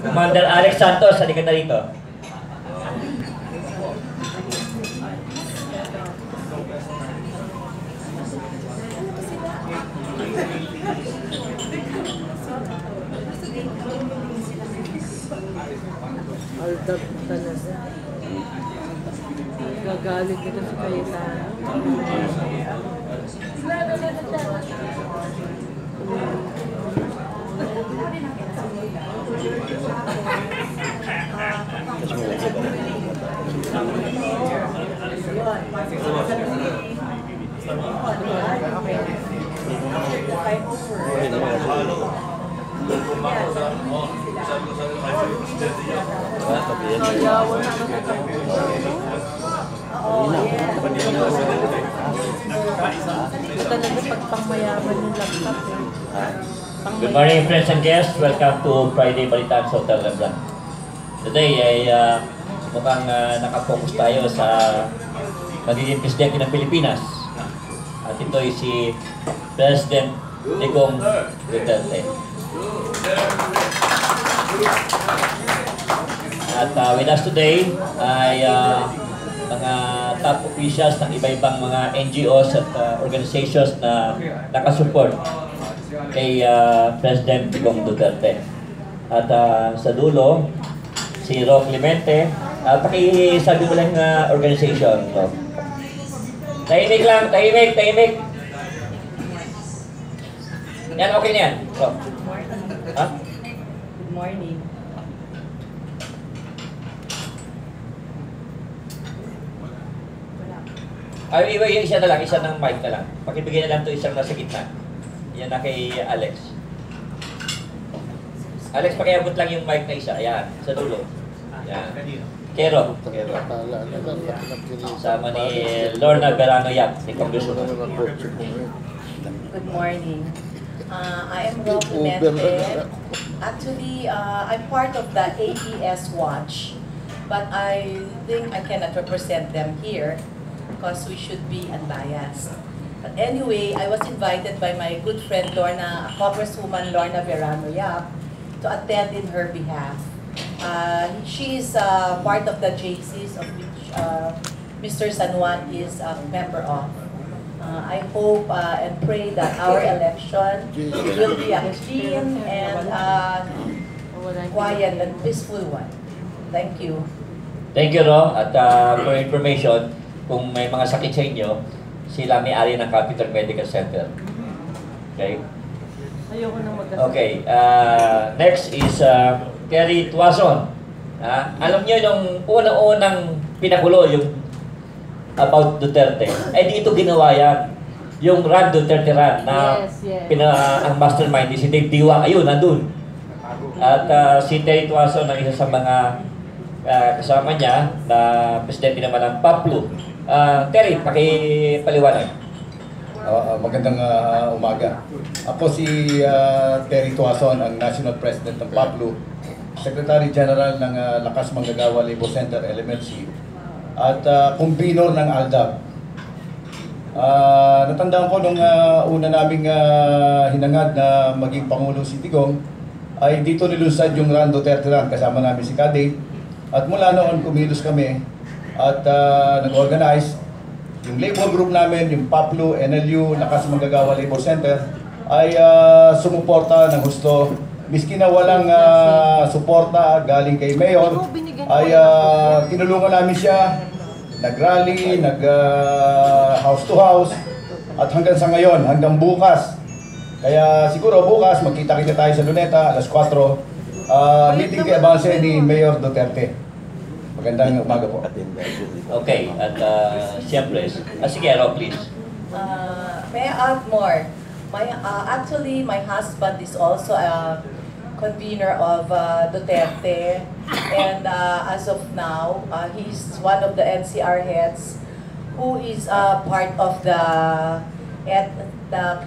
Commander Alex Santos, halika na rito. Aldab talaga. Gagalit nito si Cayetano. Good morning, friends and guests. Welcome to Friday Balitaan sa Hotel Rembrandt. Today ay mukhang nakapokus tayo sa magiging presidente ng Pilipinas. At ito ay si President Digong Duterte. At with us today ay mga top officials ng iba-ibang mga NGOs at organizations na nakasupport kay President Digong Duterte. At sa dulo, si Ro Clemente. Pakisabi mo lang organization. No? Tahimik lang, tahimik. Yan, okay na yan. So, ha? Good morning. Ay, yung isa na lang, isa ng mic na lang. Pakibigay na lang ito isang nasa gitna. Yan na kay Alex. Alex, pakiabot lang yung mic na isa. Ayan, sa dulo. Ayan. Kero. Sama ni Lorna Verano Yap, ni Congresswoman. Good morning. I am Ro Clemente. Actually, I'm part of the AES Watch, but I think I cannot represent them here because we should be unbiased. But anyway, I was invited by my good friend Lorna, Congresswoman Lorna Verano Yap, to attend in her behalf. She is part of the JCs of which Mr. San Juan is a member of. I hope and pray that our election will be a clean and quiet and peaceful one. Thank you. Thank you, Ro. At for information, kung may mga sakit sa inyo, sila may-ari ng Capital Medical Center. Okay? Ayoko nang magkasama. Okay. Next is Terry Tuason. Alam niyo yung unang-unang pinakulo yung about Duterte. Ay dito ginawa yan. Yung Run Duterte Run na yes. Ang mastermind si Dave Diwa. Ayun, nandun. At si Terry Tuason ang isa sa mga kasama niya na presidente naman ng PAPLU. Terry, pakipaliwanag. Magandang umaga. Ako si Terry Tuason, ang National President ng PAPLU, Secretary General ng Lakas Manggagawa Labor Center, LMLC, at convener ng ALDAB. Natandaan ko nung una naming hinangad na maging Pangulo si Digong, ay dito nilunsad yung Run Duterte Run, kasama namin si Kade. At mula noon, kumilos kami at nag-organize. Yung labor group namin, yung PAPLU, NLU, Lakas Manggagawa Labor Center, ay sumuporta ng gusto. Miski na walang suporta galing kay Mayor, ay tinulungan namin siya, nag-rally, nag-house to house, at hanggang sa ngayon, hanggang bukas. Kaya siguro bukas, magkita-kita tayo sa Luneta, alas 4, meeting kay Avance ni Mayor Duterte. Magandang umaga po. Okay, at siyempre, sige, Ro, please. May I add more? Actually, my husband is also a convener of Duterte, and as of now, he's one of the NCR heads who is part of the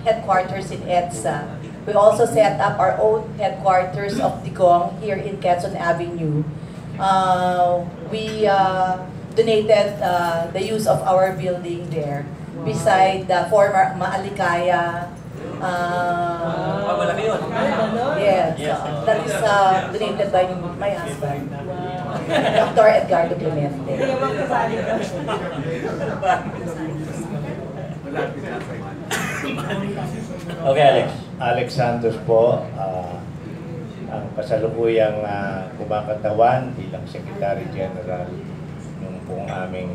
headquarters in EDSA. We also set up our own headquarters of Digong here in Quezon Avenue. We donated the use of our building there, beside the former Maalikaya Malaki yun. Yes, Yes. that is donated by my husband, Dr. Edgardo Clemente. Okay, Alex. Alex Santos po, ang kasalukuyang kumakatawan bilang Secretary General ng pong aming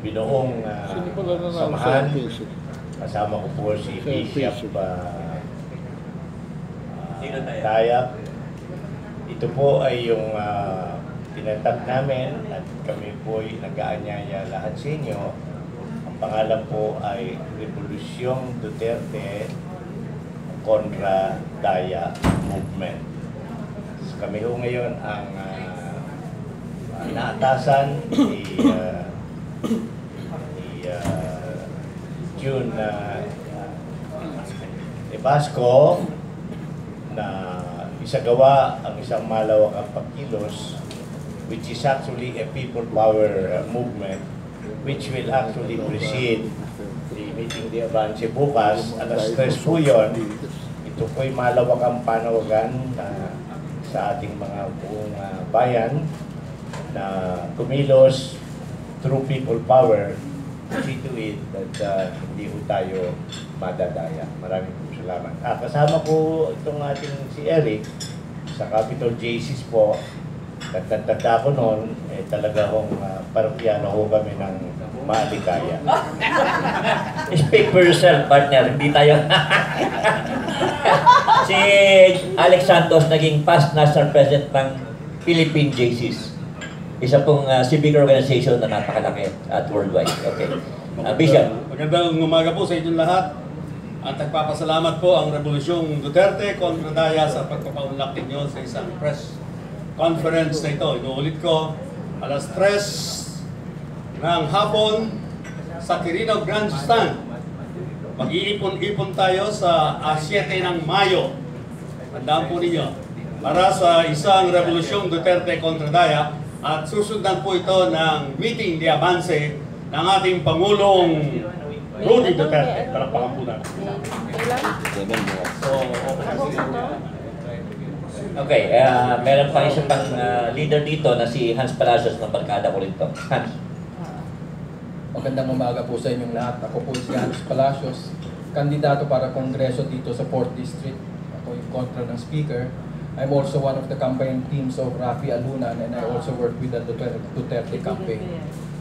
binuong samahan. Kasama ko po si Bishop Taya. Ito po ay yung tinatag namin at kami po ay nag-aanyaya lahat sa inyo. Ang pangalan po ay Revolusyong Duterte Kontra Daya Movement. So, kami ho ngayon ang naatasan ni June Ebasco na isagawa ang isang malawakang pagkilos, which is actually a people power movement, which will actually precede the meeting de Avance bukas. Alas 3 po yun. Ito po'y malawakang panawagan sa ating mga buong bayan na kumilos through people power, see to it that hindi po tayo madadaya. Maraming po salamat. Kasama po itong ating si Eric sa Capitol JCs po. Tanda ko noon, talaga hong parokyano ho kami ng maalikaya. Speak for yourself, partner. Hindi tayo. Si Alex Santos naging past national president ng Philippine JCs. Isa pong civic organization na napakalaki at worldwide. Okay. Bishop. Magandang umaga po sa inyong lahat. At nagpapasalamat po ang Revolusyong Duterte kontra Daya sa pagpapaunlak ninyo sa isang press conference na ito. Inuulit ko, alas 3 ng hapon sa Quirino Grandstand. Mag-iipon-ipon tayo sa 7 ng Mayo. Tandaan po ninyo. Para sa isang Revolusyong Duterte kontra Daya. At susundan po ito ng meeting de Avance ng ating Pangulong Rudy Duterte. Palakpakan po natin. Okay, meron pa isa pang leader dito na si Hans Palacios ng Barkada ko rin to. Hans. Magandang umaga po sa inyong lahat. Ako po si Hans Palacios, kandidato para kongreso dito sa 4th District. Ako yung kontra ng speaker. I'm also one of the campaign teams of Rafi Alunan and I also work with the Duterte campaign.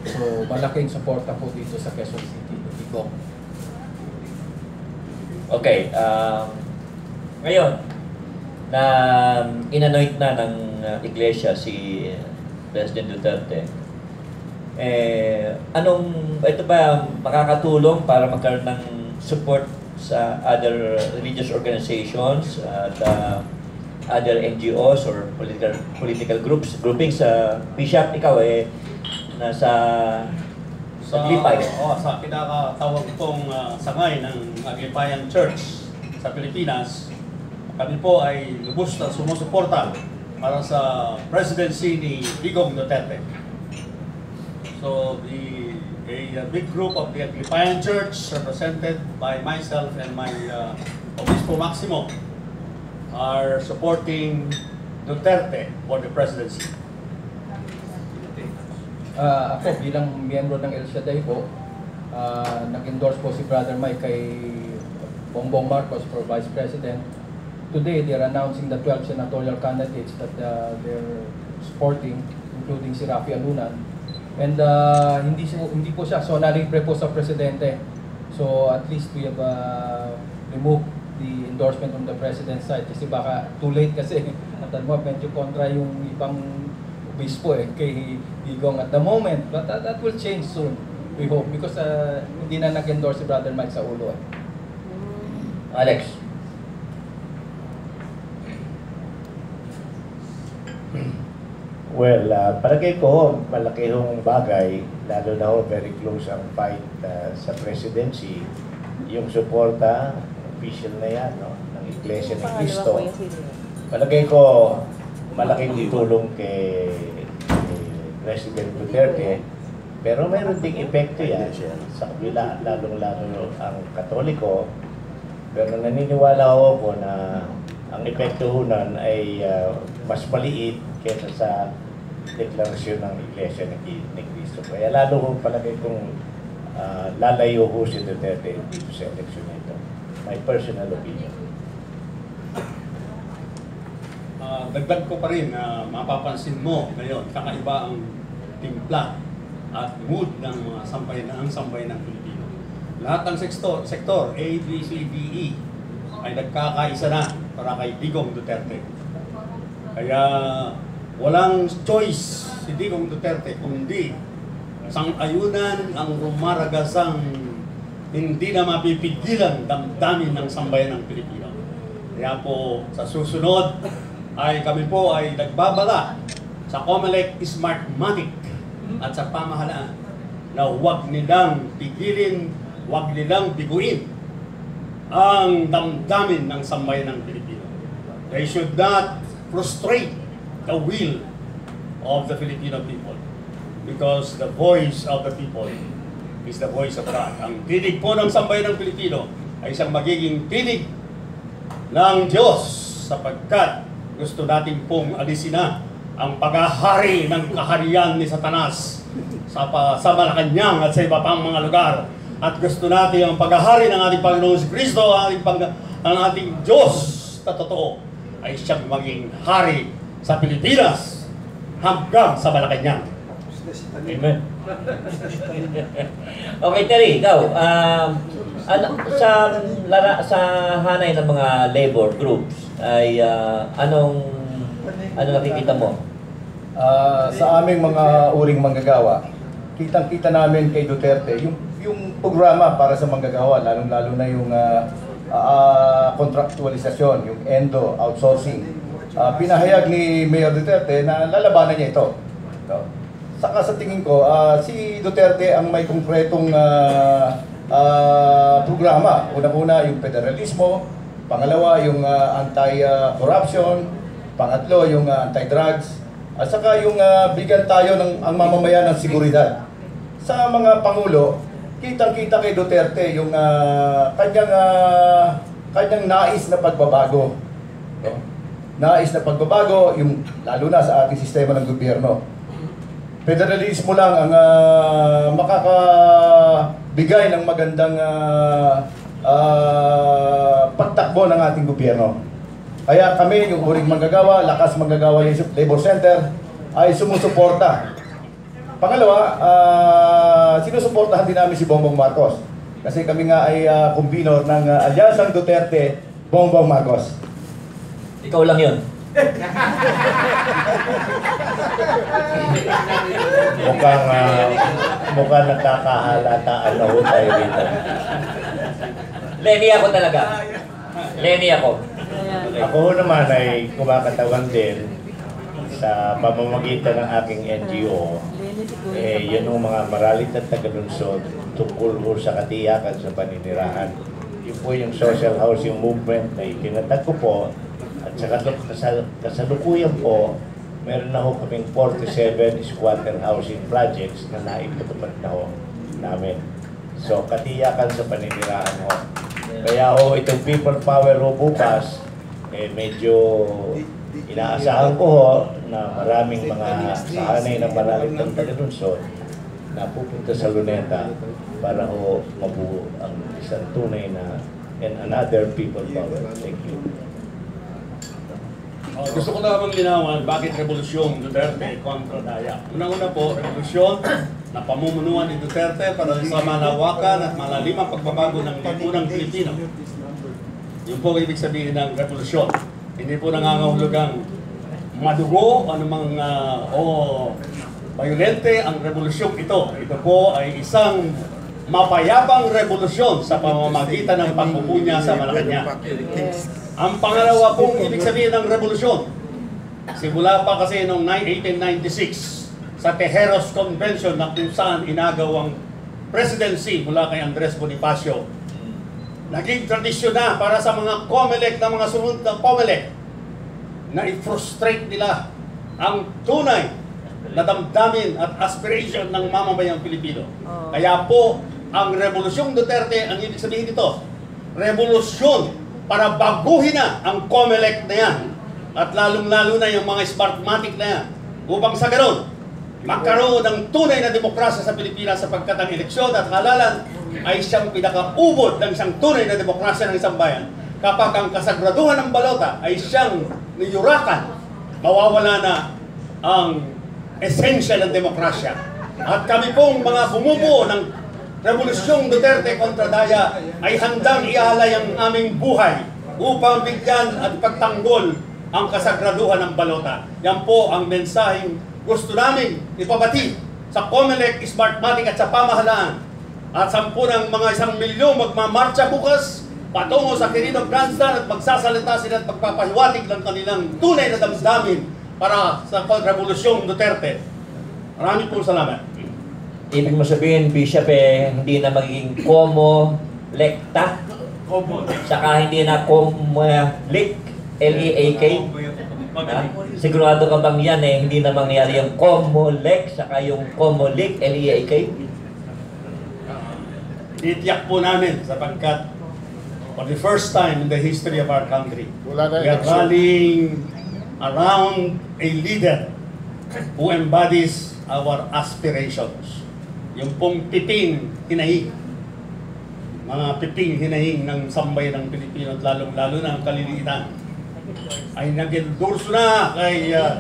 So malaking suporta po dito sa Quezon City. Igo. Okay, ngayon, na inanoint na ng iglesia si President Duterte, ito ba makakatulong para magkaroon ng support sa other religious organizations at other NGOs or political groupings? Bishop, ikaw nasa Aglipay. Sa pinakatawag itong sangay ng Aglipayan Church sa Pilipinas, kami po ay lubos na sumusuporta para sa presidency ni Digong Duterte. So a big group of the Aglipayan Church represented by myself and my Obispo Maximo are supporting Duterte for the presidency. Ako bilang miyembro ng El Shaddai po, nag-endorse po si Brother Mike kay Bongbong Marcos for Vice President. Today, they're announcing the 12 senatorial candidates that they're supporting, including si Rafi Alunan. And hindi po siya, so nalibre po sa Presidente. So at least we have removed the endorsement from the President's side kasi baka too late kasi at the moment medyo kontra yung ibang obispo kay Digong at the moment, but that will change soon, we hope, because hindi na nag-endorse si Brother Mike sa ulo. Alex. Well, palagay ko, malaki hong bagay, lalo na ho, very close ang fight sa presidency. Yung suporta, official na yan, no, ng Iglesia ni Cristo. Palagay ko, malaking tulong kay President Duterte, pero mayroon ding epekto yan sa kabila, lalong-lalo ang Katoliko Pero naniniwala ako na ang epekto hunan ay mas maliit kaysa sa deklarasyon ng Iglesia ni Cristo. Kaya lalo ko palagay kung lalayo ko si Duterte dito sa eleksyon na ito. My personal opinion. Dagdag ko pa rin na mapapansin mo ngayon, kakaiba ang timpla at mood ng mga sambay ng Pilipino. Lahat ng sektor A, B, C, D, E ay nagkakaisa na para kay Digong Duterte. Kaya walang choice si Digong Duterte kundi sang-ayunan ang rumaragasang hindi na mapipigilan damdamin ng sambayan ng Pilipino. Kaya po sa susunod ay kami po ay nagbabala sa COMELEC Smartmatic at sa pamahalaan na huwag nilang pigilin, huwag nilang biguin ang damdamin ng sambayan ng Pilipino. They should not frustrate the will of the Filipino people because the voice of the people is the voice of God. Ang tinig po ng sambayan ng Pilipino ay isang magiging tinig ng Diyos sapagkat gusto natin pong alisin na ang paghahari ng kaharian ni Satanas sa Malacanang at sa iba pang mga lugar. At gusto natin ang paghahari ng ating Panginoon si Kristo, ang ating Diyos na totoo, ay siyang maging hari sa Pilipinas hanggang sa Malacanang. Amen. Okay, Terry, ikaw. Sa hanay ng mga labor groups ay ano nakikita mo? Sa aming mga uring manggagawa, kitang-kita namin kay Duterte yung programa para sa manggagawa, lalong-lalo na yung kontraktualisasyon, yung ENDO, outsourcing. Pinahayag ni Mayor Duterte na lalabanan niya ito. No? Saka sa tingin ko, si Duterte ang may konkretong programa. Una-una yung federalismo, pangalawa yung anti-corruption, pangatlo yung anti-drugs, at saka yung bigyan tayo ng ang mamamayan ng seguridad. Sa mga pangulo, kitang-kita kay Duterte yung kanyang nais na pagbabago. No? Nais na pagbabago, yung, lalo na sa ating sistema ng gobyerno. Federalismo lang ang makakabigay ng magandang pagtakbo ng ating gobyerno. Kaya kami, yung uring manggagawa, lakas manggagawa Labor Center, ay sumusuporta. Pangalawa, sinusuportahan din namin si Bongbong Marcos. Kasi kami nga ay kumbinor ng Alyansang Duterte, Bongbong Marcos. Ikaw lang yun. Mukhang nagkakahalataan na ho tayo dito. Lenny ako talaga. Lenny ako. Ako naman ay kumakatawan din sa pamamagitan ng aking NGO. Yun ang mga maralit na tagalunsod tungkol ho sa katiyakan sa paninirahan. Yun po yung social housing movement na itinatag ko po. At sa kasalukuyan po, meron na ho kaming 47 squatter housing projects na naipatupad na ho namin. So, katiyakan sa paninirahan ho. Kaya ho, itong people power ho bukas, medyo inaasahan ko ho na maraming mga sahanay na maralit ng tagalunsod na pupunta sa Luneta para ho mabuo ang isang tunay na and another people power. Thank you. Gusto ko lamang linawan bakit Revolusyon Duterte kontra Daya. Unang-una po, revolusyon na pamumunuan ni Duterte para sa malawakan at malalimang pagbabago ng lipunang Pilipino. Yun po ibig sabihin ng revolusyon. Hindi po nangangahulugang madugo o violente ang revolusyon ito. Ito po ay isang mapayapang revolusyon sa pamamagitan ng pagpupunya sa Malacanang. Ang pangalawa pong ibig sabihin ng revolusyon, simula pa kasi noong 1896 sa Tejeros Convention na kung saan inagaw ang presidency mula kay Andres Bonifacio, naging tradisyon na para sa mga COMELEC na mga sunod na COMELEC na i-frustrate nila ang tunay na damdamin at aspiration ng mamamayang Pilipino. Kaya po, ang Revolusyong Duterte, ang ibig sabihin nito, revolusyon para baguhin na ang COMELEC na yan at lalong-lalo na yung mga Smartmatic na yan upang sa ganon magkaroon ng tunay na demokrasya sa Pilipinas sapagkat ang eleksyon at halalan ay siyang pinakaubod ng isang tunay na demokrasya ng isang bayan. Kapag ang kasagraduhan ng balota ay siyang niyurakan, mawawala na ang esensya ng demokrasya. At kami pong mga bumubuo ng Revolusyong Duterte kontra Daya ay handang ialay ang aming buhay upang bigyan at pagtanggol ang kasagraduhan ng balota. Yan po ang mensaheng gusto namin ipabati sa COMELEC, Smartmatic at sa pamahalaan. At 10 ng mga 1 milyon magmamarcha bukas patungo sa Quirino Grandstand at magsasalita sila at magpapahiwatig ng kanilang tunay na damdamin para sa Revolusyong Duterte. Maraming po salamat. Ibig mo sabihin, Bishop, hindi na magiging COMELECTA, saka hindi na COMELEC, L-E-A-K. Sigurado ka bang yan hindi na mangyari yung COMELEC, saka yung COMELEC, L-E-A-K? Itiyak po namin sapagkat for the first time in the history of our country, we are rallying around a leader who embodies our aspirations. Yung pong piping hinahing, mga piping hinahing ng sambayan ng Pilipino at lalong-lalo na ang kaliliitan ay nag-endorse na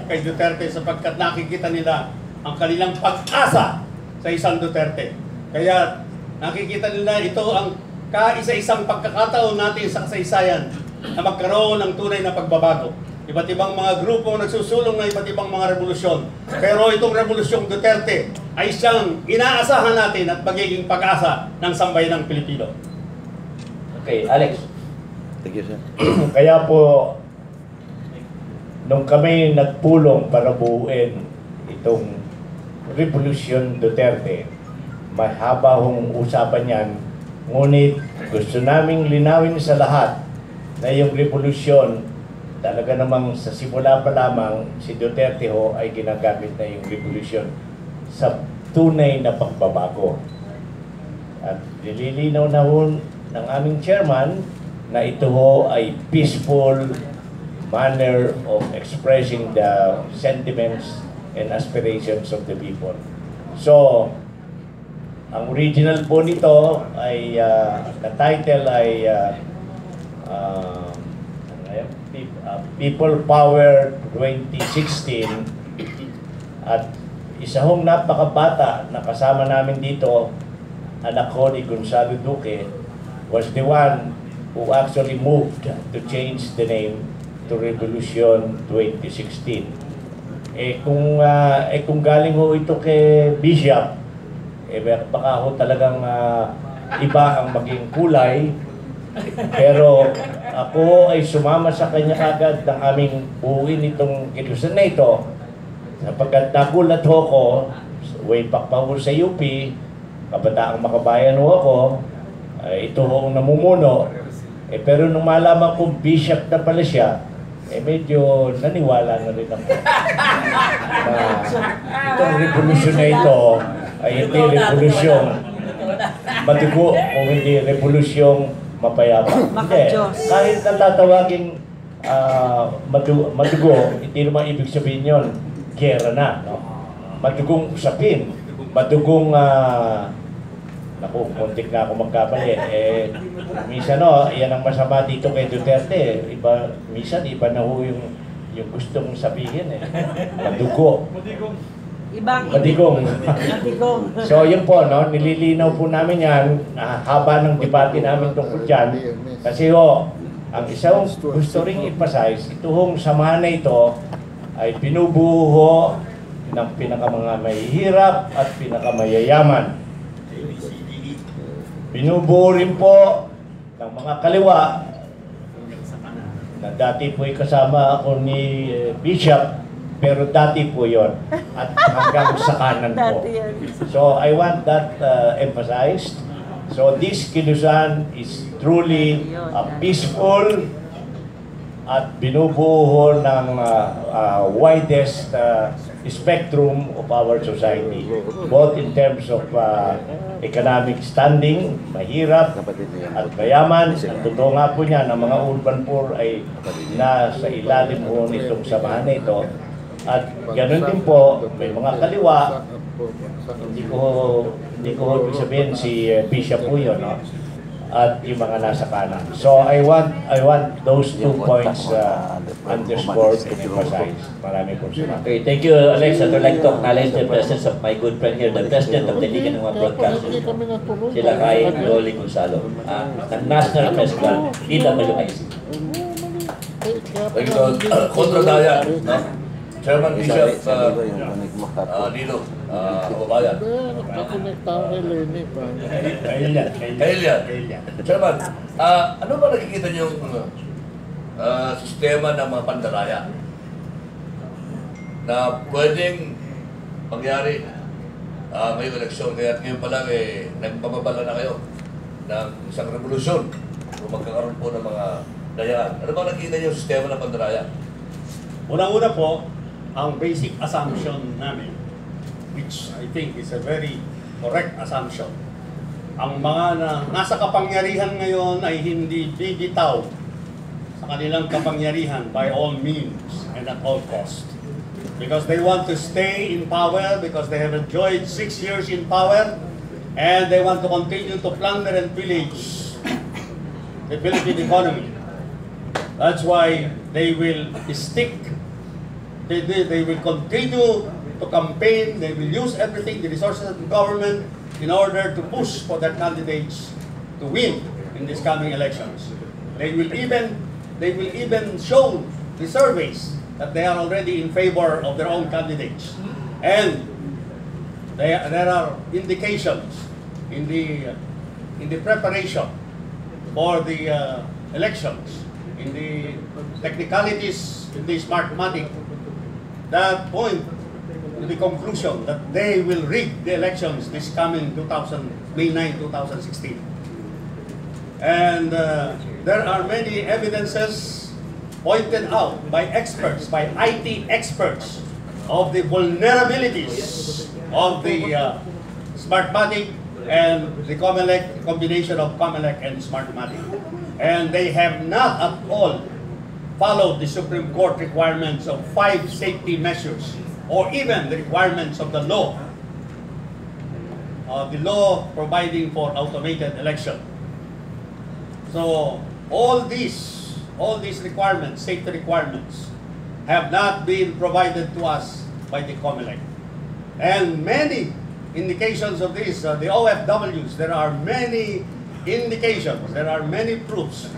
kay Duterte sapagkat nakikita nila ang kanilang pag-asa sa isang Duterte. Kaya nakikita nila ito ang kaisa-isang pagkakataon natin sa kasaysayan na magkaroon ng tunay na pagbabago. Iba't ibang mga grupo nagsusulong na iba't ibang mga revolusyon. Pero itong Revolusyong Duterte ay siyang inaasahan natin at magiging pag-asa ng sambayan ng Pilipino. Okay, Alex. Thank you, sir. Kaya po, nung kami nagpulong para buuin itong Revolution Duterte, mahaba hong usapan yan, ngunit gusto naming linawin sa lahat na yung revolusyon, talaga namang sa simula pa lamang si Duterte ho ay ginagamit na yung revolusyon sa tunay na pagbabago. At nililinaw na ho ng aming chairman na ito ho ay peaceful manner of expressing the sentiments and aspirations of the people. So, ang original po nito ay, the title ay People Power 2016 at isa hong napakabata na kasama namin dito, anak ko ni Gonzalo Duque, was the one who actually moved to change the name to Revolution 2016. Kung galing ho ito kay Bishop, baka ho talagang iba ang maging kulay. Pero ako ay sumama sa kanya kagad ng aming buuin itong kilusan na ito sapagkat nagulat ho ko way back pa ho sa UP, kabataang makabayan ho ako, ito ho ang namumuno. Pero nung malaman kong bishop na pala siya, medyo naniwala na rin ako na itong revolusyon na ito ay hindi revolusyon matugo kung hindi revolusyong mapayapa. Hindi. Kahit natatawaging madugo, hindi naman ibig sabihin yun, gera na. No? Madugong usapin. Madugong, naku, muntik na ako magkapali. Minsan yan ang masama dito kay Duterte. Minsan iba na ho yung gustong sabihin. Madugo. Madigong. So yun po, no, nililinaw po namin yan, haba ng debate namin tungkol dyan. Kasi ho, ang isang gusto ring emphasize, ito hong samahan na ito ay binubuho ng pinakamanga mahihirap at pinakamayayaman. Binubuo rin po ng mga kaliwa na dati po ay kasama ako ni Bishop, pero dati po yon at hanggang sa kanan po. So I want that emphasized. So this kilusan is truly a peaceful at binubuo ng widest spectrum of our society, both in terms of economic standing, mahirap at mayaman. Ang totoo nga po niya na mga urban poor ay nasa ilalim po nitong samahan na ito. At ganoon din po, may mga kaliwa, hindi ko ibig sabihin si Bishop po yun, no? At yung mga nasa kanan. So I want those 2 points underscored and emphasized. Marami po salamat. Okay, thank you, Alex. I'd like to acknowledge the presence of my good friend here, the president of the Liga ng mga Broadcasters. Sila kay Rolly Gonzalo, ng National Press Club, DWIC. Thank you, Contra Daya, no? Chairman Bishop Lilo, kababayan. Kailya. Chairman, ano ba nakikita niyong sistema ng mga pandaraya na pwedeng mangyari ngayong eleksyon? Kaya ngayon pa lang nagpapabala na kayo ng isang revolusyon kung magkakaroon po ng mga dayaan. Ano ba nakikita niyong sistema ng pandaraya? Unang-una po, ang basic assumption namin, which I think is a very correct assumption, ang mga nasa kapangyarihan ngayon ay hindi bibitaw sa kanilang kapangyarihan by all means and at all cost. Because they want to stay in power, because they have enjoyed 6 years in power, and they want to continue to plunder and pillage the Philippine economy. That's why they will stick. They will continue to campaign. They will use everything, the resources of the government, in order to push for their candidates to win in these coming elections. They will even show the surveys that they are already in favor of their own candidates, and there are indications in the preparation for the elections, in the technicalities, in the Smartmatic, that point to the conclusion that they will rig the elections this coming May 9, 2016. And there are many evidences pointed out by experts, by IT experts, of the vulnerabilities of the Smartmatic and the COMELEC, combination of COMELEC and Smartmatic. And they have not at all followed the Supreme Court requirements of 5 safety measures, or even the requirements of the law providing for automated election. So all these requirements, safety requirements, have not been provided to us by the COMELEC. And many indications of this, the OFWs, there are many indications, there are many proofs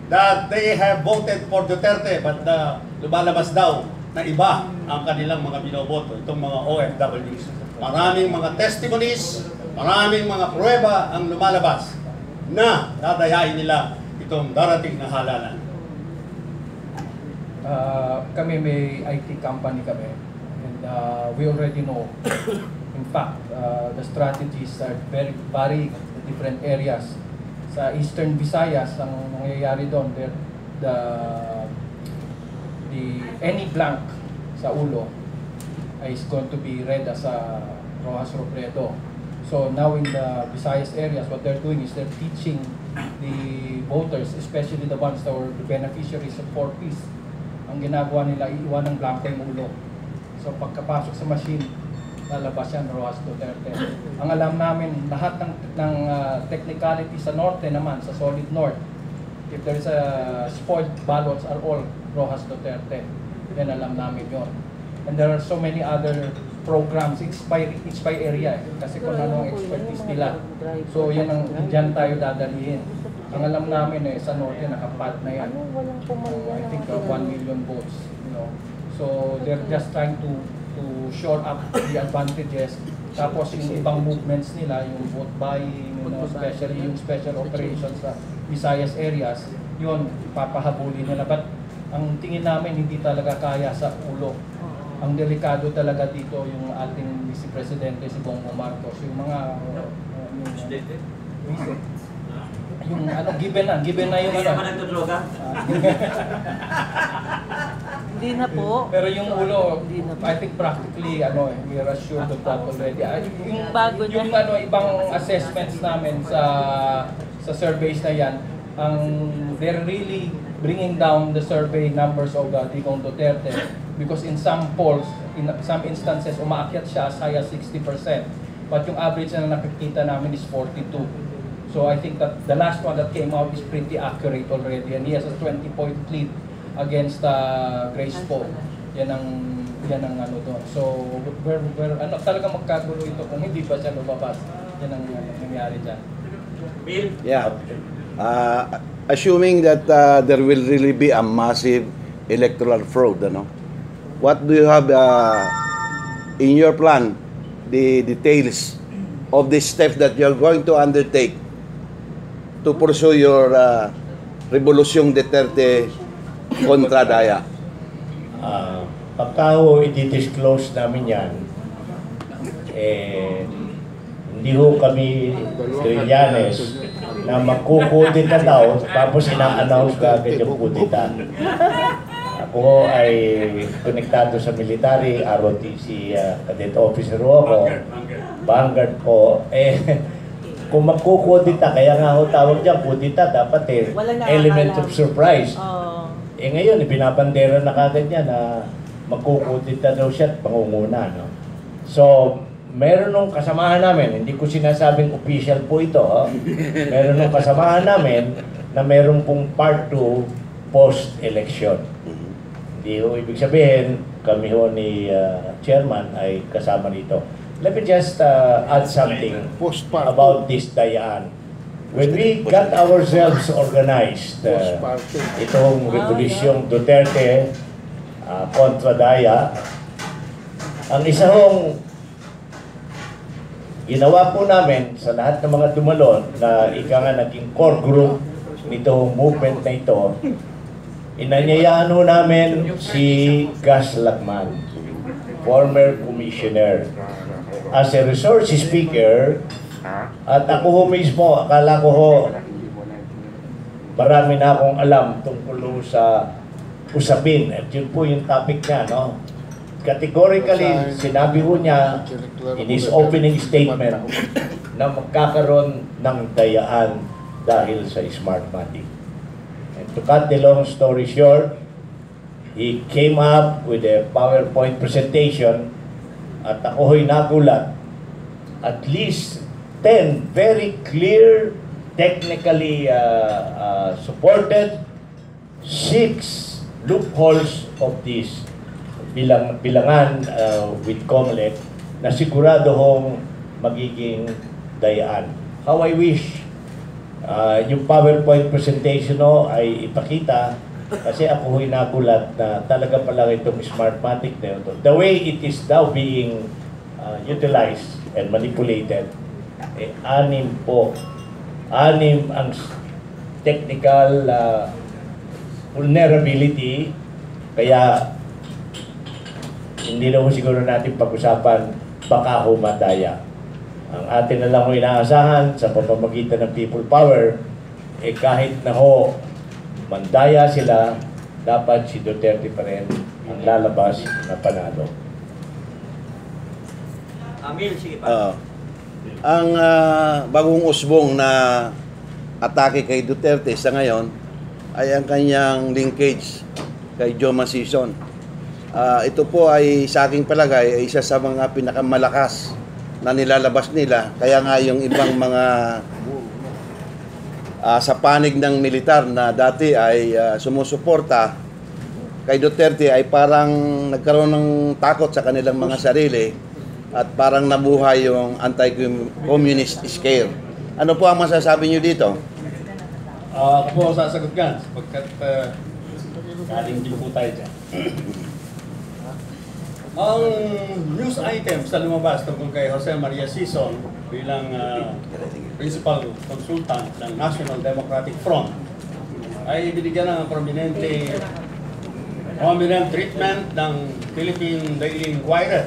that they have voted for Duterte, but lumalabas daw na iba ang kanilang mga binoboto, itong mga OFWs. Maraming mga testimonies, maraming mga pruweba ang lumalabas na dadayain nila itong darating na halalan. Kami may IT company kami, and we already know, in fact, the strategies are very different areas. Sa Eastern Visayas, ang nangyayari doon, any blank sa ulo is going to be read as a Rojas Robredo. So now in the Visayas areas, what they're doing is they're teaching the voters, especially the ones that were the beneficiaries of 4Ps. Ang ginagawa nila, iiwan ng blanco yung ulo. So pagkapasok sa machine, lalabas yan, Rojas Duterte. Ang alam namin, lahat ng technicality sa norte naman, sa solid north, if there is a spoiled ballots are all Rojas Duterte. Yan alam namin yun. And there are so many other programs, it's by area kasi kung ano ang expertise nila. So yan ang dyan tayo dadalhin. Ang alam namin sa norte nakapat na yan. I think 1 million votes. You know. So they're just trying to shore up the advantages. Tapos yung ibang movements nila, yung vote buying, especially yung special operations sa Visayas areas, yun, papahabulin nila. But ang tingin namin, hindi talaga kaya sa ulo. Ang delikado talaga dito yung ating Vice Presidente, si Bongbong Marcos. Yung mga... yung ano, given na yung Hindi ano. naman nagdodroga. Hindi na po. Pero yung ulo, Hindi na po. I think practically, ano, we are assured of that already. Yung, Bago na. yung ano, ibang assessments namin sa surveys na yan, they're really bringing down the survey numbers of Digong Duterte because in some polls, in some instances, umaakyat siya as high as 60%. But yung average na nakikita namin is 42. So I think that the last one that came out is pretty accurate already, and he has a 20-point lead against Grace Poe. Yan ang ano doon. So we're ano talaga magkagulo ito kung hindi pa siya lumabas. Yan ang nangyayari diyan. Bill? Yeah. Assuming that there will really be a massive electoral fraud, ano? What do you have in your plan, the details of the steps that you're going to undertake to pursue your Revolusyong Duterte kontra Daya? Pagka ho i-disclose namin yan, hindi ho kami Trillanes na magkukudita daw, tapos ina-announce ka agad yung kudita. Ako ay konektado sa military, ROTC, cadet officer ho ako, Vanguard po. Kung magkukudita, kaya nga ho tawag dyan, kudita, dapat element of surprise. Ngayon, binabandera na kagad niya na magkukudita daw siya at pangunguna. No? So, meron nung kasamahan namin, hindi ko sinasabing official po ito, meron nung kasamahan namin na meron pong part 2 post-election. Hindi ho, ibig sabihin, kami ho ni chairman ay kasama nito. Let me just add something about this Dayaan. When we got ourselves organized, itong Revolusyong Duterte kontra Daya, ang isa hong ginawa po namin sa lahat ng mga dumalon na ika nga naging core group nitong movement na ito, inanyayaan ho namin si Gus Lacman, former commissioner, as a resource speaker. At ako ho mismo, akala ko ho, marami na akong alam tungkol sa usapin. At yun po yung topic niya, no? Categorically, sinabi ho niya in his opening statement na magkakaroon ng dayaan dahil sa Smartmatic. And to cut the long story short, he came up with a PowerPoint presentation at ako ho'y nagulat. At least 10 very clear, technically supported, 6 loopholes of this bilangan with COMELEC na sigurado hong magiging dayaan. How I wish yung PowerPoint presentation ay ipakita kasi ako ho'y nagulat na talaga pala itong Smartmatic na ito. The way it is now being utilized and manipulated, 6 ang technical vulnerability, kaya hindi na siguro natin pag-usapan baka humadaya. Ang atin na lang inaasahan sa pamamagitan ng people power, kahit na ho mandaya sila, dapat si Duterte pa rin ang lalabas na panalo. Amil, sige pa. Ang bagong usbong na atake kay Duterte sa ngayon ay ang kanyang linkage kay Joe Masison. Ito po ay sa aking palagay ay isa sa mga pinakamalakas na nilalabas nila. Kaya nga yung ibang mga sa panig ng militar na dati ay sumusuporta kay Duterte ay parang nagkaroon ng takot sa kanilang mga sarili at parang nabuhay yung anti-communist scare. Ano po ang masasabi niyo dito? Ako po sasagot ka, pagkat galing din po tayo dyan. Ang news items na lumabas tungkol kay Jose Maria Sison bilang principal consultant ng National Democratic Front ay binigyan ng prominent treatment ng Philippine Daily Inquirer.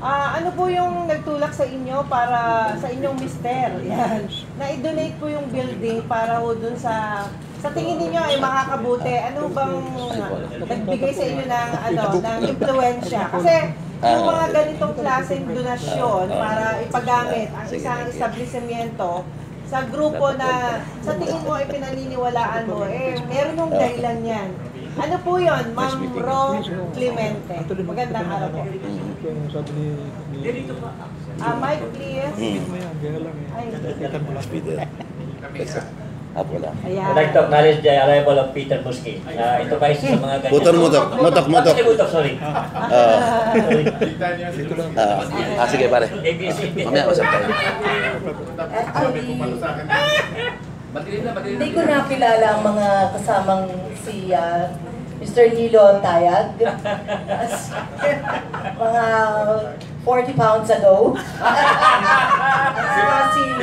Ano po yung nagtulak sa inyo para sa inyong mister? Yan. Na i-donate po yung building para ho dun sa tingin niyo ay makakabuti. Ano bang nagbigay sa inyo ng impluwensya? Kasi yung mga ganitong klaseng donasyon para ipagamit ang isang establishmento sa grupo na sa tingin mo ay pinaniniwalaan mo, meron yung dahilan yan. Ano po yun, Ma'am Ro Clemente? Magandang araw po. Mike, please. Wala. Ayan. I'd like to acknowledge the arrival of Peter Busquets. Ito pa isa sa mga ganyan. Mutok. Sorry. Sige pare. ABCD. Mamaya usap tayo. Hindi ko nakilala ang mga kasamang si Mr. Nilo Tayag. Mga 40 pounds ago.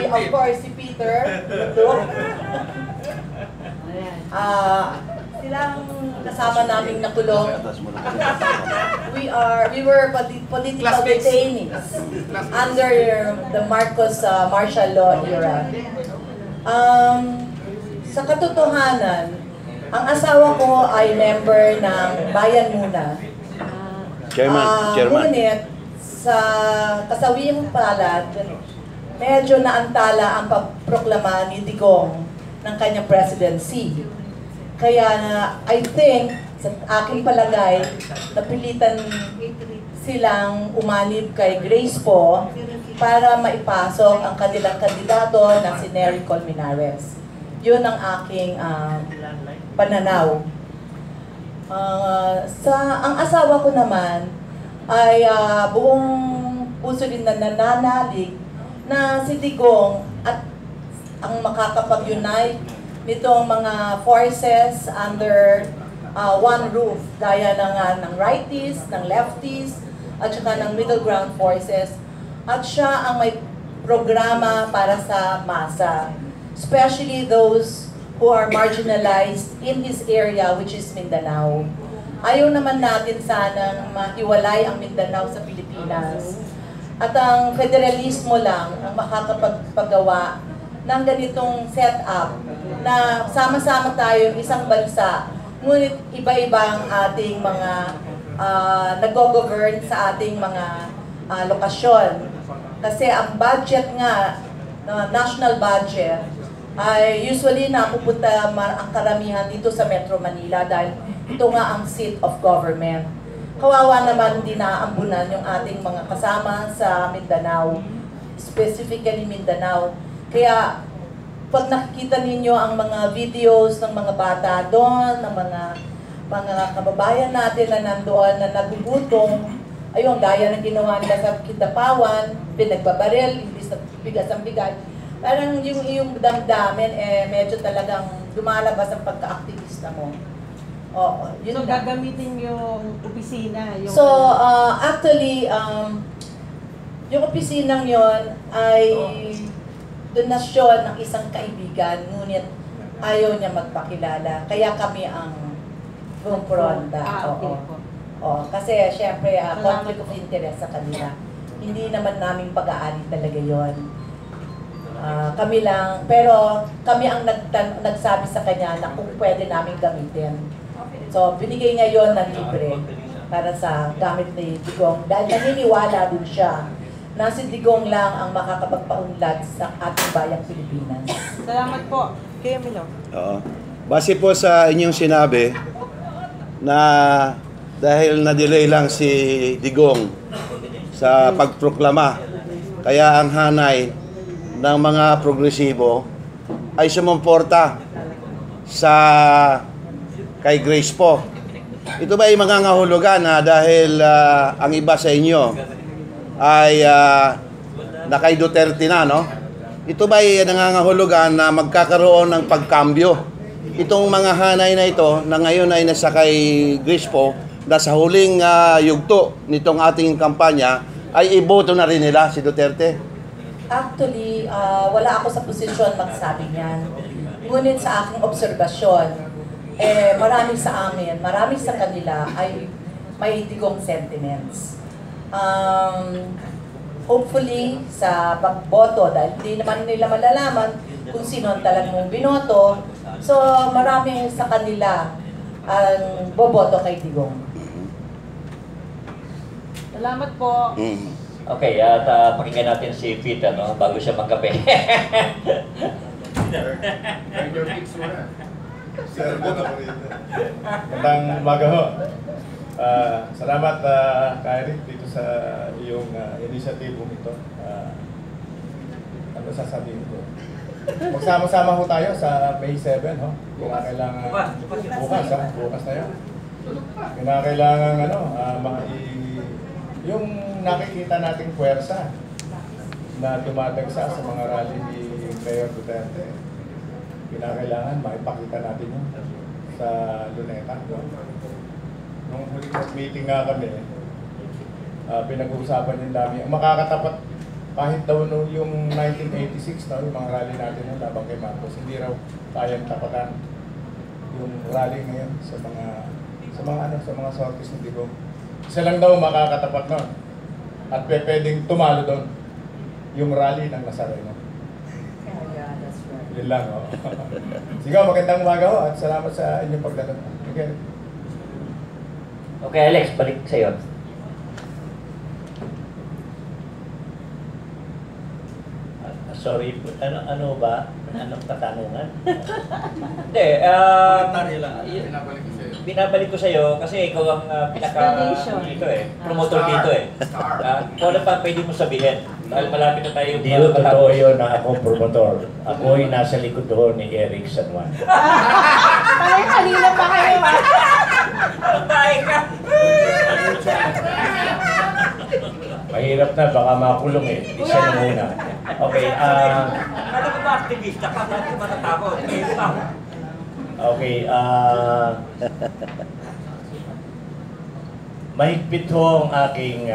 Of course, si Peter. Silang kasama naming nakulong. We were political detainees under the Marcos martial law era. Sa katotohanan, ang asawa ko ay member ng Bayan Muna. Chairman. Ngunit, sa kasawihang palad, medyo naantala ang pagproklama ni Digong ng kanyang presidency. Kaya I think, sa aking palagay, napilitan silang umanib kay Grace po para maipasok ang kanilang kandidato na si Nery Colmenares. Yun ang aking pananaw. Ang asawa ko naman ay buong puso din na nananalig na si Digong at ang makakapag-unite nitong mga forces under one roof, gaya ng righties, ng lefties, at saka ng middle ground forces. At siya ang may programa para sa masa, especially those who are marginalized in his area, which is Mindanao. Ayaw naman natin sanang mahiwalay ang Mindanao sa Pilipinas. At ang federalismo lang ang makakapagpagawa ng ganitong setup na sama-sama tayo isang bansa, ngunit iba-ibang ating mga nag-govern sa ating mga lokasyon. Kasi ang budget nga, national budget, ay usually napupunta ang karamihan dito sa Metro Manila dahil ito nga ang seat of government. Kawawa naman hindi naambunan yung ating mga kasama sa Mindanao, specifically Mindanao. Kaya pag nakikita ninyo ang mga videos ng mga bata doon, ng mga kababayan natin na nandoon na nagugutom, ayun, gaya ng ginawa nila sa Kidapawan, pinagbabaril, imbis na bigas ang bigay. Parang yung damdamin, medyo talagang lumalabas ang pagka-aktivista mo. Oo, yun So, gagamitin yung opisina? Actually, yung opisinang yon ay donasyon ng isang kaibigan, ngunit ayaw niya magpakilala. Kaya kami ang bumpronda. Okay po. Kasi syempre, conflict of interest sa kanila. Hindi naman naming pag-aari talaga yon. Kami lang, pero kami ang nagsabi sa kanya na kung pwede namin gamitin. So, binigay niya yon ng libre para sa gamit ni Digong. Dahil naniniwala din siya na si Digong lang ang makakapagpaunlad sa ating bayang Pilipinas. Salamat po. Kayo, Milo. Oo. Base po sa inyong sinabi na dahil na-delay lang si Digong sa pagproklama, kaya ang hanay ng mga progresibo ay sumumporta sa kay Grace po. Ito ba ay mga ngahulugan na dahil ang iba sa inyo ay nakay Duterte na, no? Ito ba ay nangangahulugan na magkakaroon ng pagkambyo? Itong mga hanay na ito na ngayon ay nasa kay Grace po, na sa huling yugto nitong ating kampanya ay iboto na rin nila si Duterte? Actually, wala ako sa posisyon magsabi niyan. Ngunit sa aking obserbasyon, marami sa amin, marami sa kanila ay may Digong sentiments. hopefully sa pagboto, dahil hindi naman nila malalaman kung sino ang talagang binoto, so marami sa kanila ang boboto kay Digong. Salamat po. Okay, at pakinggan natin si Pete, no, bago siya magkape. Sir, magandang umaga ho. Salamat Kyrie dito sa iyong initiative ito. Ano sasabihin ko? Magsama-sama ho tayo sa May 7 ho. Kailangan bukas na yun. Kailangan yung nakikita nating puwersa na tumatagsa sa mga rally ni Mayor Duterte. Kailangan maipakita natin yun sa Luneta. Nung huling meeting nga kami, pinag-uusapan yung dami. Ang makakatapat kahit daw yung 1986 yung mga rally natin yung labang kay Marcos, hindi raw kayang tapatan yung rally ngayon sa mga sorties ng Digong. Isa lang daw makakatapat nun. At pwedeng tumalo doon yung rally ng Nazareno. Yun lang, oh. Sige, magandang umaga ho at salamat sa inyong pagdalo. Okay. Okay, Alex, balik sa'yo. Sorry, ano ba? Anong katanungan? Hindi, binabalik ko sa'yo kasi ikaw ang dito promotor dito Kung ano pa pwede mo sabihin? Dahil malapit na tayo. Hindi yun totoo yun na ako promotor. Ako'y nasa likod doon ni Eric San Juan. Ay, kanina pa kayo ha? Babae ka! Mahirap na, baka makulong eh. Isa na muna. Okay, Kala ko ba aktivista ka? Bakit ka matatakot? okay, mahigpit ho ang aking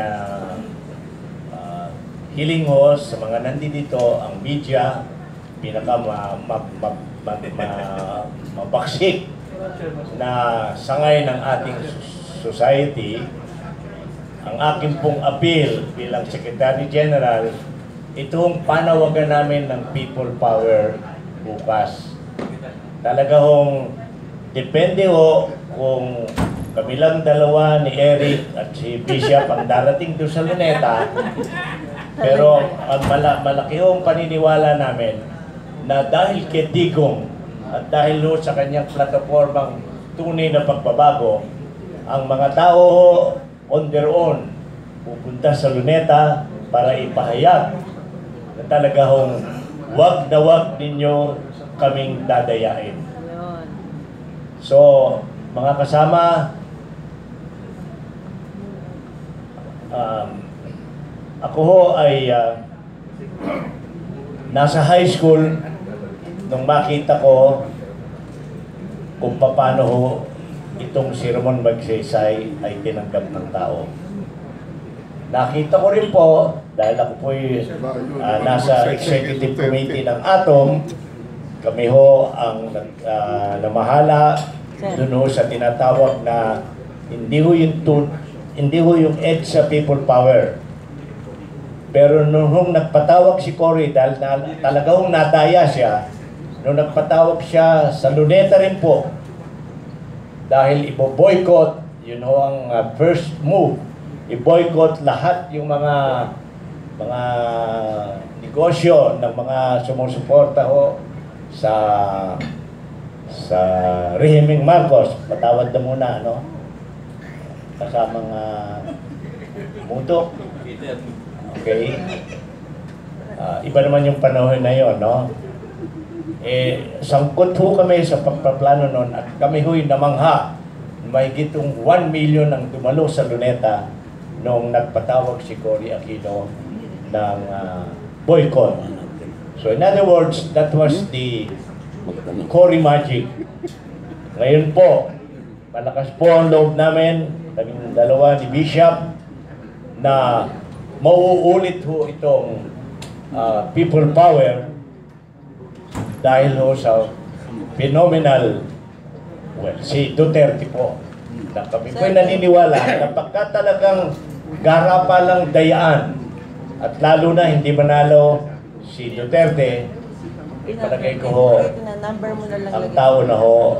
hiling ho sa mga nandito, ang media, mabaksik na sangay ng ating society. Ang aking pong appeal bilang Secretary General, itong panawagan namin ng people power bukas. Talaga hong depende ho kung kami lang dalawa ni Eric at si Bishop ang darating doon sa Luneta. Pero ang malaki hong paniniwala namin na dahil kay Digong at dahil ho sa kanyang plataformang tunay na pagbabago, ang mga tao on their own pupunta sa Luneta para ipahayag na talaga hong wag na wag ninyo kaming dadayain. So, mga kasama, ako ho ay nasa high school nung makita ko kung paano ho itong si Ramon Magsaysay ay tinanggap ng tao. Nakita ko rin po, dahil ako po nasa executive committee ng ATOM, kami ho ang namahala doon ho sa tinatawag na hindi ho yung EDSA people power. Pero nung nagpatawag si Cory, dahil talaga hong nadaya siya, nung nagpatawag siya sa Luneta rin po, dahil ibo-boycott, yun ho ang first move, i-boycott lahat yung mga negosyo ng mga sumusuporta ho sa rehimeng Marcos. Patawad na muna, no? Kasamang mutok. Okay? Iba naman yung panahon na yun, no? Sangkot ho kami sa pagpaplano noon at kami ho'y namangha. May gitong 1 million ang dumalo sa Luneta nung nagpatawag si Cory Aquino ng boycott. So in other words, that was the Cory magic. Ngayon po, malakas po ang loob namin, kaming dalawa ni Bishop, na mauulit ho itong people power dahil ho sa phenomenal, si Duterte po, na kami po'y naniniwala na pagka talagang garapalang dayaan at lalo na hindi manalo si Duterte, palagay ko ho, Number mo na lang ang lagi. tao na ho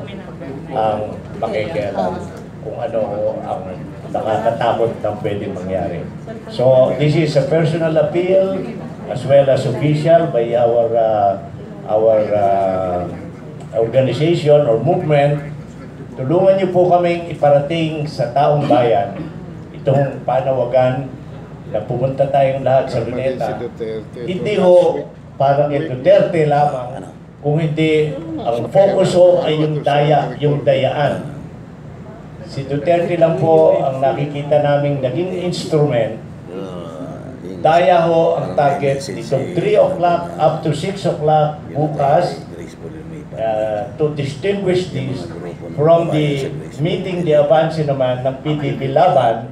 ang makikialam kung ano ho ang nakakatakot na pwedeng mangyari. So this is a personal appeal as well as official by our organization or movement. Tulungan niyo po kaming iparating sa taong bayan itong panawagan na pumunta tayong lahat sa Luneta. Hindi ho parang kay Duterte lamang, kung hindi ang focus ho ay yung dayaan. Si Duterte lang po ang nakikita naming naging instrument. Daya ho ang target ditong 3 o'clock up to 6 o'clock bukas to distinguish this from the meeting the advance naman ng PDP Laban,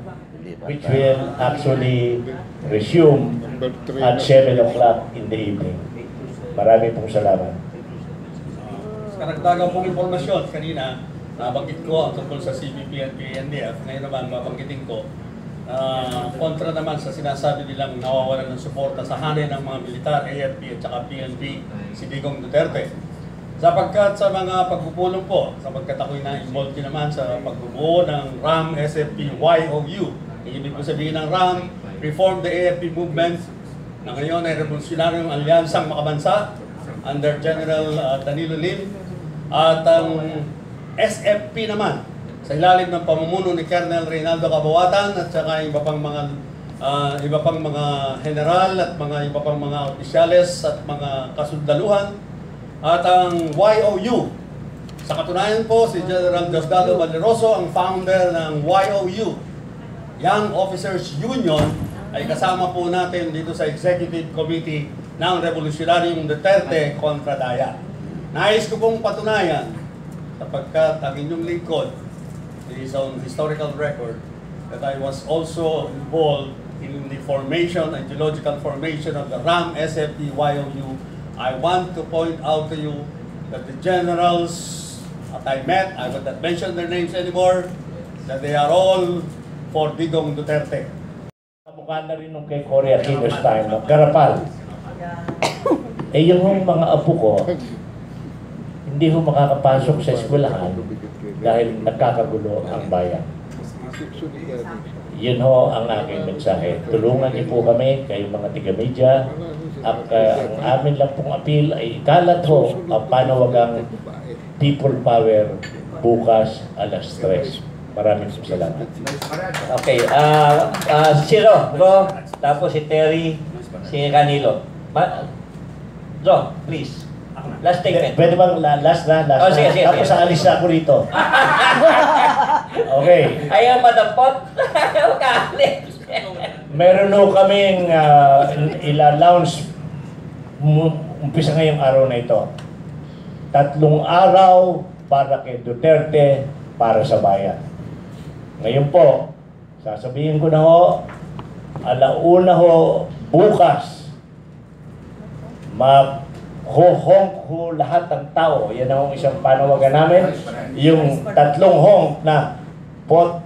which will actually resume at 7 o'clock in the evening. Marami pong salamat. Karagdagan pong impormasyon kanina, nabanggit ko ang tungkol sa CBP at PNDF. Ngayon naman, mabanggitin ko, kontra naman sa sinasabi nilang nawawalan ng suporta sa hanay ng mga militar, AFP at saka PNP, si Digong Duterte. Sapagkat sa mga pagpupulong po, sapagkat ako'y na-involved din naman sa pagbubuo ng RAM SFP YOU. Ibig ko sabihin ng RAM, Reform the AFP Movement, na ngayon ay Revolusionaryong Alyansang Makabansa under General Danilo Lim, at ang SFP naman sa ilalim ng pamumuno ni Colonel Reynaldo Cabawatan at saka iba pang mga general at iba pang mga opisyales at mga kasundaluhan, at ang YOU. Sa katunayan po, si General Diosdado Valeroso ang founder ng YOU, Young Officers Union, ay kasama po natin dito sa Executive Committee ng Revolusionaryong Duterte kontra Daya. Nais ko pong patunayan, sapagkat ang inyong lingkod is on historical record, that I was also involved in the formation, ideological formation of the RAM SFP YOU. I want to point out to you that the generals that I met, I will not mention their names anymore, that they are all for Digong Duterte. Kamukha na rin nung kay Cory Aquino's time, Garapal. Yung mga apo ko, hindi ho makakapasok sa eskwelahan dahil nagkakagulo ang bayan. Yun ho ang aking mensahe. Tulungan niyo po kami, kayong mga tiga-media. Ang amin lang pong appeal ay ikalat ho ang panawagang People Power bukas alas 3. Maraming salamat. Okay, si Ro, tapos si Terry, si Canilo. Ro, please. Last statement. Pwede bang last na? Oh, sige. Tapos aalis na ako rito. Okay. Ayaw madampot. Ayaw kaalis. Meron ho kaming ila-launch umpisa ngayong araw na ito. 3 araw para kay Duterte, para sa bayan. Ngayon po, sasabihin ko na ho, alauna ho bukas, magho-honk ho lahat ng tao. Yan ang isang panawagan namin. Yung 3 honk na pot,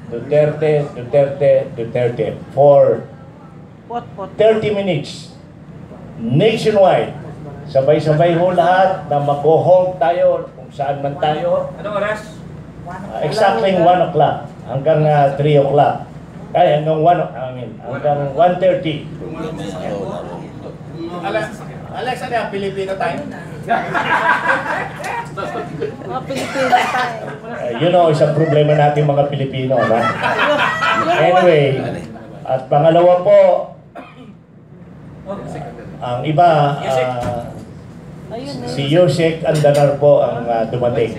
Duterte, for 30 minutes. Nationwide. Sabay-sabay ho lahat na mag-honk tayo kung saan man tayo. Anong oras? Exactly 1 o'clock hanggang 3 o'clock. Ay, hanggang 1:30. Alex, ano yan? Pilipino time? Mga Pilipino tayo. You know, isang problema natin mga Pilipino. Na? Anyway, at pangalawa po, ang iba, Ayun eh. si Yusek Andanar po ang dumating.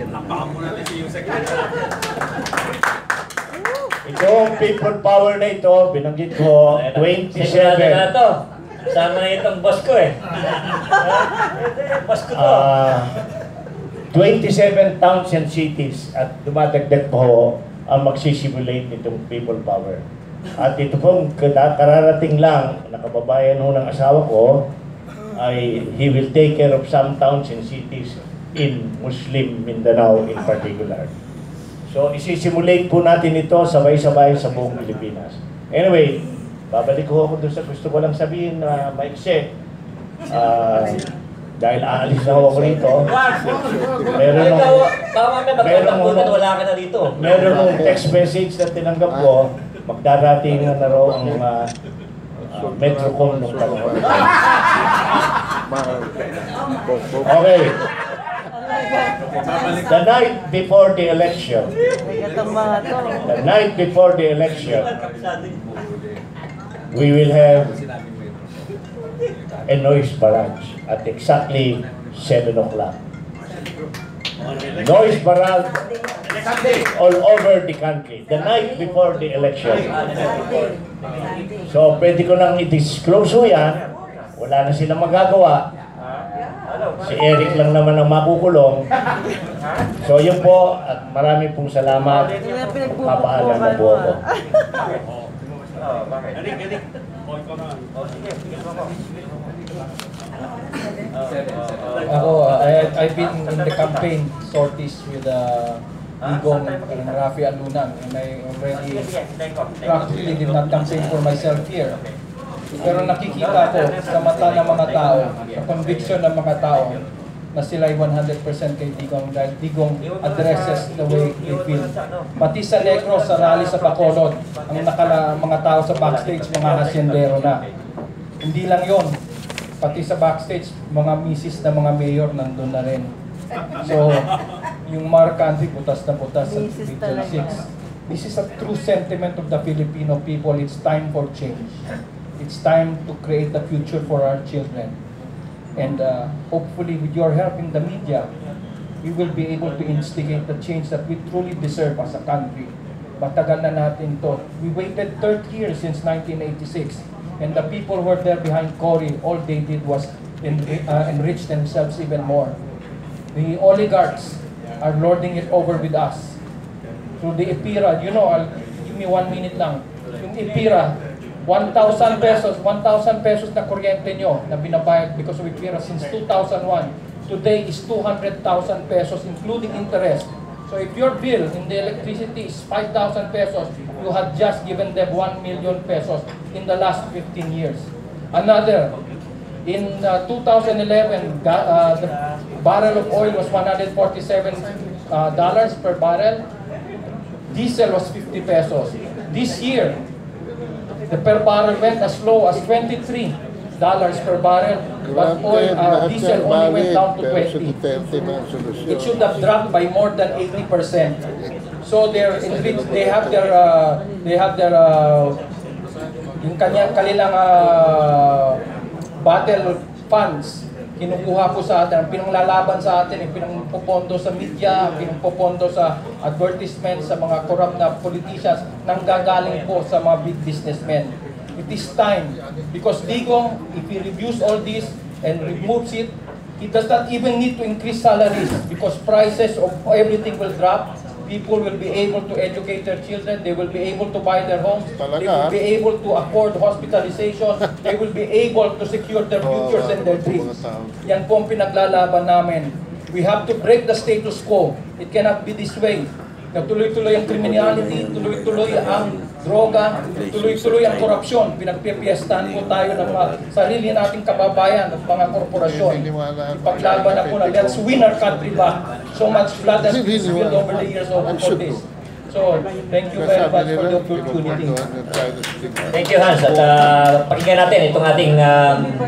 Itong people power na ito, binanggit ko, 27. Sigurado na to. Sama na itong boss ko eh. Boss ko to. 27 towns and cities at dumadagdag po ang magsisimulate nitong people power. At ito pong kararating lang, nakababayan ho ng asawa ko, ay he will take care of some towns and cities in Muslim Mindanao in particular. So, isisimulate po natin ito sabay-sabay sa buong Pilipinas. Anyway, babalik ko ako doon sa gusto ko lang sabihin na maikse. Dahil aalis na ako rito. Meron wala ka na dito. Meron nung text message na tinanggap ko, magdarating na raw ang Metrocom ng panahon. Okay. The night before the election, we will have a noise barrage at exactly 7 o'clock. Noise barrage all over the country, the night before the election. So, pwede ko nang i-disclose yan. Wala na silang magagawa. Si Eric lang naman ang makukulong. So, yun po, at marami pong salamat. Papaalam na po ako. I've been in the campaign sorties with Digong and Rafi Alunan, and I already practically did not campaign for myself here. Pero nakikita ko sa mata ng mga tao, sa conviction ng mga tao, na sila ay 100% kay Digong dahil Digong addresses the way they feel. Pati sa Negros, sa rally sa Bacolod, ang mga tao sa backstage, mga hasyendero na. Hindi lang yon, pati sa backstage, mga misis na mga mayor nandun na rin. So, yung Mar Country, butas na butas sa Region 6. This is a true sentiment of the Filipino people. It's time for change. It's time to create a future for our children. And hopefully with your help in the media, we will be able to instigate the change that we truly deserve as a country. Matagal na natin to. We waited 30 years since 1986. And the people who were there behind Cory, all they did was enrich themselves even more. The oligarchs are lording it over with us. Through the EPIRA, you know, give me 1 minute lang. Yung EPIRA, 1,000 pesos na kuryente nyo na binabayad because of EPIRA since 2001. Today is 200,000 pesos including interest. So if your bill in the electricity is 5,000 pesos, you had just given them 1 million pesos in the last 15 years. Another, in 2011, the barrel of oil was $147 per barrel. Diesel was 50 pesos. This year, the per barrel went as low as $23 per barrel, but diesel only went down to 20. It should have dropped by more than 80%. So they have their yung kanilang battle funds kinukuha po sa atin, pinanglalaban sa atin, pinangpopondo sa media, pinangpopondo sa advertisement, sa mga corrupt na politicians, nang gagaling po sa mga big businessmen. It is time, because Digong, if he reviews all this and removes it, he does not even need to increase salaries because prices of everything will drop. People will be able to educate their children, they will be able to buy their homes, they will be able to afford hospitalization, they will be able to secure their futures and their dreams. Yan po ang pinaglalaban namin. We have to break the status quo. It cannot be this way. Tuloy-tuloy ang criminality, tuloy-tuloy ang droga, tuloy-tuloy ang korupsyon. Pinagpipiestahan po tayo ng mga sarili nating kababayan at mga korporasyon. Ipaglaban na po na let's win our country back. So much blood has been spilled over the years over for this. So, thank you very much for the opportunity. Thank you, Hans. At pakinggan natin itong ating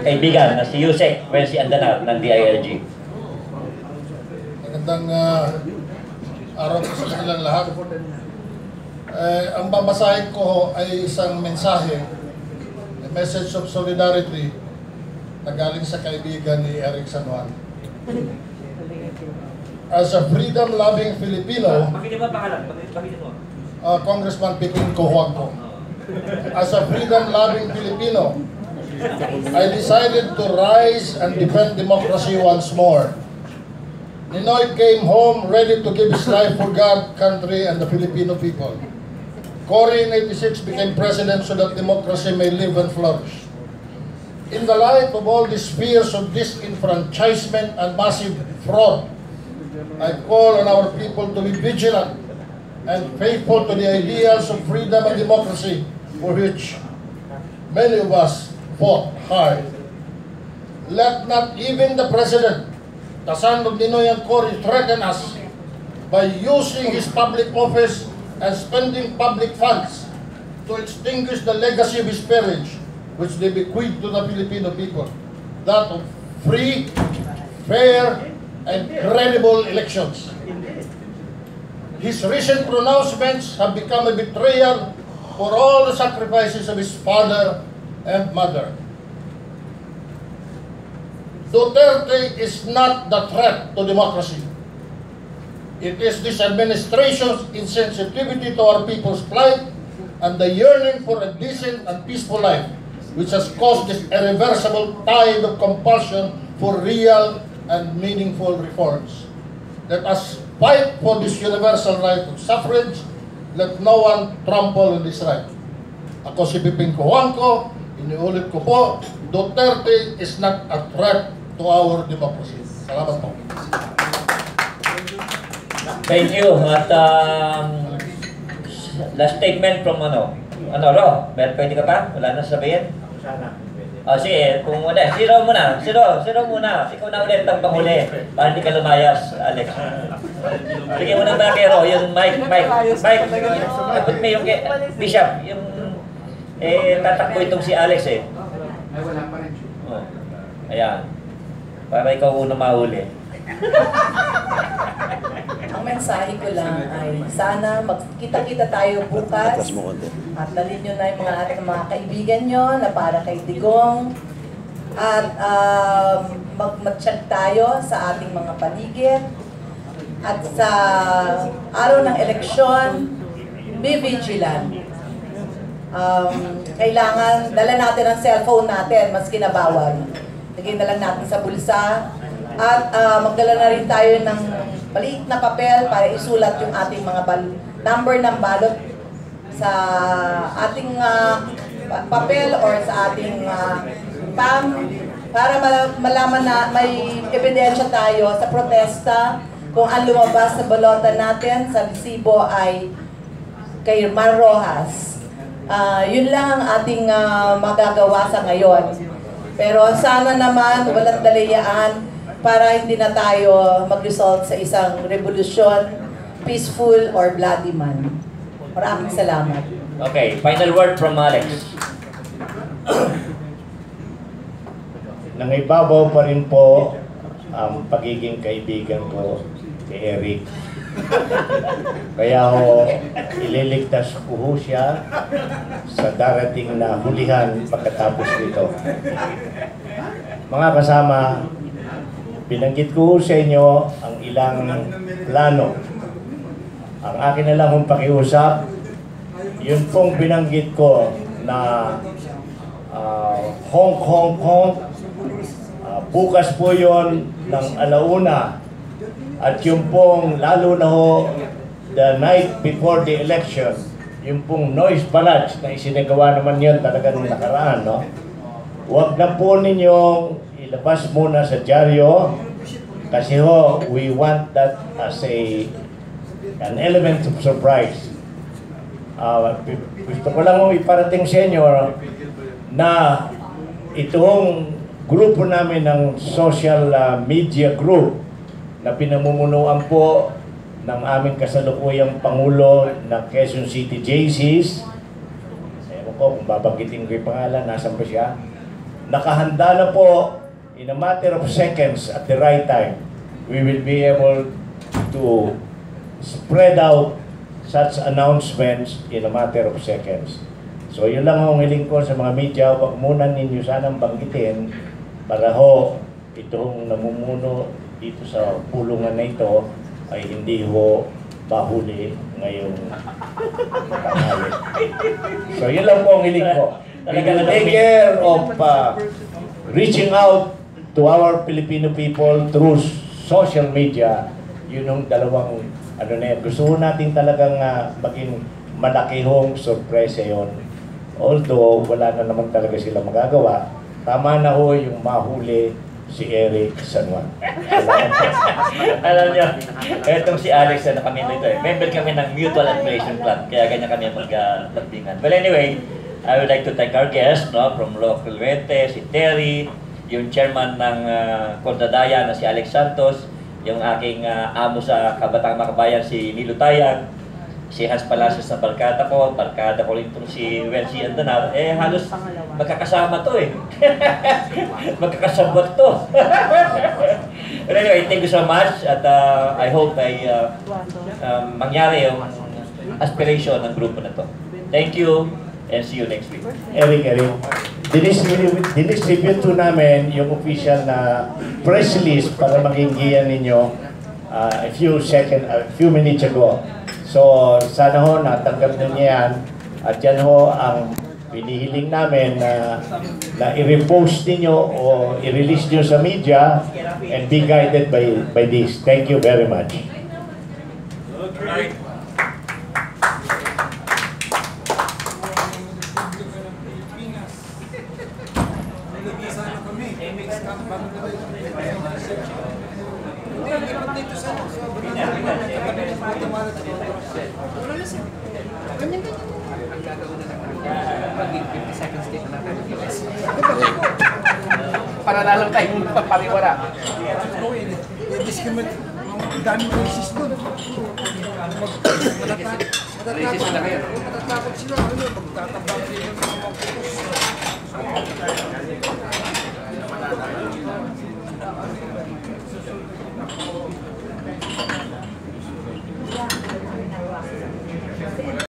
kaibigan na si Yusek Wency Andanar ng DILG. Magandang araw po sa kanilang lahat. Ang babasahin ko ay isang mensahe, a message of solidarity na galing sa kaibigan ni Eric San Juan. As a freedom-loving Filipino, Congressman Pipin Cojuangco, as a freedom-loving Filipino, I decided to rise and defend democracy once more. Ninoy came home ready to give his life for God, country, and the Filipino people. Cory in 86 became president so that democracy may live and flourish. In the light of all these fears of disenfranchisement and massive fraud, I call on our people to be vigilant and faithful to the ideals of freedom and democracy for which many of us fought hard. Let not even the President, the son of Ninoy and Cory, threaten us by using his public office and spending public funds to extinguish the legacy of his parents, which they bequeathed to the Filipino people, that of free, fair, and credible elections. His recent pronouncements have become a betrayal for all the sacrifices of his father and mother. Duterte is not the threat to democracy. It is this administration's insensitivity to our people's plight and the yearning for a decent and peaceful life which has caused this irreversible tide of compulsion for real and meaningful reforms. Let us fight for this universal right of suffrage. Let no one trample on this right. Ako si Piping Cojuangco, iniulit ko po, Duterte is not a threat to our democracy. Salamat po. Thank you. At last statement from Ro, pwede ka pa? Wala na sabihin? Sige, kung muna. Zero muna. Ikaw na ulit ang panghuli. Para hindi ka lumayas, Alex. Sige mo na ba kay Ro, yung mic. Dapat may yung Bishop, yung tatakbo itong si Alex eh. Ay, wala pa rin. Ayan. Para ikaw una mahuli. Ang mensahe ko lang ay sana magkita-kita tayo bukas at dalhin nyo na yung mga kaibigan nyo na para kay Digong at mag-check tayo sa ating mga paligid at sa araw ng eleksyon, be vigilant. Kailangan dala natin ang cellphone natin maski na bawal. Lagay na lang natin sa bulsa at magdala na rin tayo ng maliit na papel para isulat yung ating mga number ng balot sa ating papel or sa ating PAM para malaman na may ebidensya tayo sa protesta kung ang lumabas sa balota natin sa resibo ay kay Mar Rojas. Yun lang ang ating magagawa sa ngayon. Pero sana naman walang dalayaan para hindi na tayo mag-result sa isang revolusyon, peaceful or bloody man. Maraming salamat. Okay, final word from Alex. Nangibabaw pa rin po ang pagiging kaibigan ko kay Eric. Kaya ililigtas ko siya sa darating na hulihan pagkatapos nito. Mga kasama, binanggit ko sa inyo ang ilang plano. Ang akin na lang kung pakiusap, yun pong binanggit ko na Hong, bukas po yun ng alauna. At yung pong, lalo na the night before the election, yung pong noise barrage na isinagawa naman yun talagang nakaraan, no? Huwag na po ninyong ilabas muna sa dyaryo kasi we want that as an element of surprise. Gusto ko lang iparating sa inyo na itong grupo namin ng social media group na pinamumunuan po ng aming kasalukuyang Pangulo ng Quezon City JCs. Ewan ko kung babanggitin ko yung pangalan, nasan ba siya? Nakahanda na po in a matter of seconds at the right time. We will be able to spread out such announcements in a matter of seconds. So yun lang ang hiling ko sa mga media, wag muna ninyo sanang banggitin para itong namumuno dito sa pulungan na ito ay hindi mahuli ngayong tanghali. So yun lang po ang hiling ko. We will take care of reaching out to our Filipino people through social media. Yun yung dalawang gusto natin talagang maging malakihong sorpresa yun. Although wala na naman talaga sila magagawa, tama na yung mahuli si Eric San Juan. Alam niyo, etong si Alex na kami dito eh. Member kami ng Mutual Admiration Club, kaya ganyan kami maglagbingan. Well anyway, I would like to thank our guests from Local Rete, si Terry, yung chairman ng Kondadaya na si Alex Santos, yung aking amo sa Kabataan Makabayan si Nilo Tayag, si Hans Palacios na barkada ko rin itong si Wency Andanar, halos magkakasama to eh. Magkakasabot to. But anyway, thank you so much at I hope mangyari yung aspiration ng grupo na to. Thank you and see you next week. Eric, dinistribute to namin yung official na press release para maginggiyan ninyo a few minutes ago. So, sana ho, natanggap ninyo yan. At yan ho ang pinihiling namin na i-repost ninyo o i-release nyo sa media and be guided by this. Thank you very much. Para lalo tayong papariwara. Ang daming racist doon. Racist na kayo. Matatakot sila. Magtatabang sila ng mga putos.